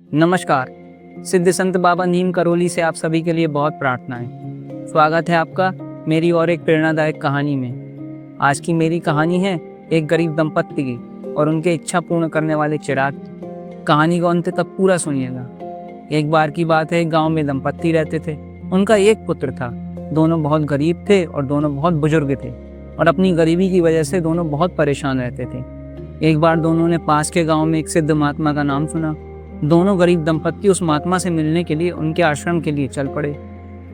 नमस्कार। सिद्ध संत बाबा नीम करौली से आप सभी के लिए बहुत प्रार्थनाएं। स्वागत है आपका मेरी और एक प्रेरणादायक कहानी में। आज की मेरी कहानी है एक गरीब दंपत्ति की और उनके इच्छा पूर्ण करने वाले चिराग की। कहानी को अंत तक पूरा सुनिएगा। एक बार की बात है, गांव में दंपत्ति रहते थे। उनका एक पुत्र था। दोनों बहुत गरीब थे और दोनों बहुत बुजुर्ग थे और अपनी गरीबी की वजह से दोनों बहुत परेशान रहते थे। एक बार दोनों ने पास के गाँव में एक सिद्ध महात्मा का नाम सुना। दोनों गरीब दंपत्ति उस महात्मा से मिलने के लिए उनके आश्रम के लिए चल पड़े।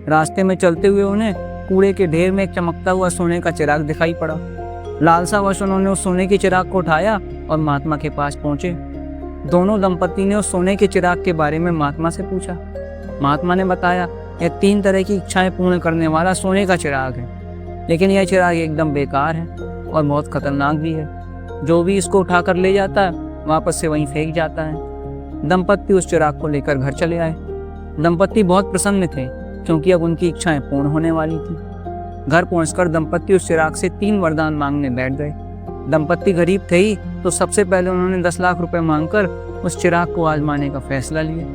रास्ते में चलते हुए उन्हें कूड़े के ढेर में एक चमकता हुआ सोने का चिराग दिखाई पड़ा। लालसावश उन्होंने उस सोने के चिराग को उठाया और महात्मा के पास पहुंचे। दोनों दंपत्ति ने उस सोने के चिराग के बारे में महात्मा से पूछा। महात्मा ने बताया, यह 3 तरह की इच्छाएं पूर्ण करने वाला सोने का चिराग है, लेकिन यह चिराग एकदम बेकार है और बहुत खतरनाक भी है। जो भी इसको उठाकर ले जाता है वापस से वहीं फेंक जाता है। दंपत्ति उस चिराग को लेकर घर चले आए। दंपत्ति बहुत प्रसन्न थे क्योंकि अब उनकी इच्छाएं पूर्ण होने वाली थी। घर पहुंचकर दंपत्ति उस चिराग से 3 वरदान मांगने बैठ गए। दंपत्ति गरीब थे ही तो सबसे पहले उन्होंने 10 लाख रुपए मांगकर उस चिराग को आजमाने का फैसला लिया।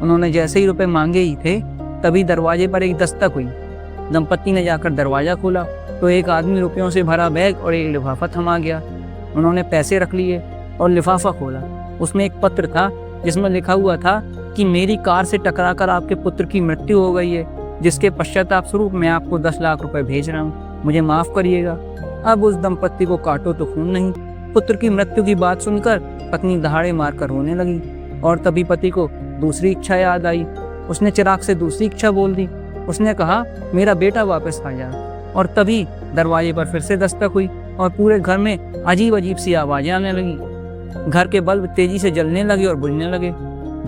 उन्होंने जैसे ही रुपए मांगे ही थे तभी दरवाजे पर एक दस्तक हुई। दंपत्ति ने जाकर दरवाजा खोला तो एक आदमी रुपयों से भरा बैग और एक लिफाफा थमा गया। उन्होंने पैसे रख लिए और लिफाफा खोला। उसमें एक पत्र था जिसमें लिखा हुआ था कि मेरी कार से टकराकर आपके पुत्र की मृत्यु हो गई है, जिसके पश्चाताप स्वरूप मैं आपको 10 लाख रुपए भेज रहा हूँ, मुझे माफ करिएगा। अब उस दंपत्ति को काटो तो खून नहीं। पुत्र की मृत्यु की बात सुनकर पत्नी दहाड़े मारकर रोने लगी और तभी पति को दूसरी इच्छा याद आई। उसने चिराग से दूसरी इच्छा बोल दी। उसने कहा, मेरा बेटा वापस आ जाए। और तभी दरवाजे पर फिर से दस्तक हुई और पूरे घर में अजीब अजीब सी आवाजें आने लगी। घर के बल्ब तेजी से जलने लगे और बुझने लगे।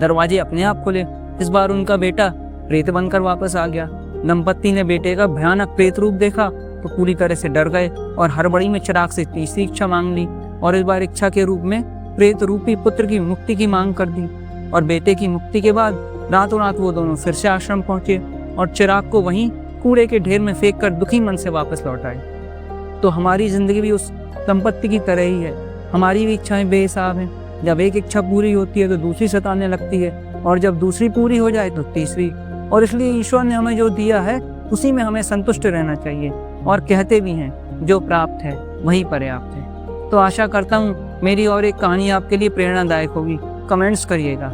दरवाजे अपने आप खुले। इस बार उनका बेटा प्रेत बनकर वापस आ गया। दंपत्ति ने बेटे का भयानक प्रेत रूप देखा तो पूरी तरह से डर गए और हड़बड़ी में चिराग से तीसरी इच्छा मांग ली और इस बार इच्छा के रूप में प्रेत रूपी पुत्र की मुक्ति की मांग कर दी। और बेटे की मुक्ति के बाद रातों रात वो दोनों फिर से आश्रम पहुंचे और चिराग को वहीं कूड़े के ढेर में फेंक कर दुखी मन से वापस लौट आए। तो हमारी जिंदगी भी उस दंपत्ति की तरह ही है। हमारी भी इच्छाएं बेहिसाब हैं। जब एक इच्छा पूरी होती है तो दूसरी सताने लगती है और जब दूसरी पूरी हो जाए तो तीसरी। और इसलिए ईश्वर ने हमें जो दिया है उसी में हमें संतुष्ट रहना चाहिए। और कहते भी हैं, जो प्राप्त है वही पर्याप्त है। तो आशा करता हूँ मेरी और एक कहानी आपके लिए प्रेरणादायक होगी। कमेंट्स करिएगा,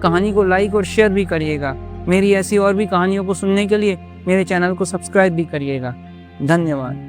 कहानी को लाइक और शेयर भी करिएगा। मेरी ऐसी और भी कहानियों को सुनने के लिए मेरे चैनल को सब्सक्राइब भी करिएगा। धन्यवाद।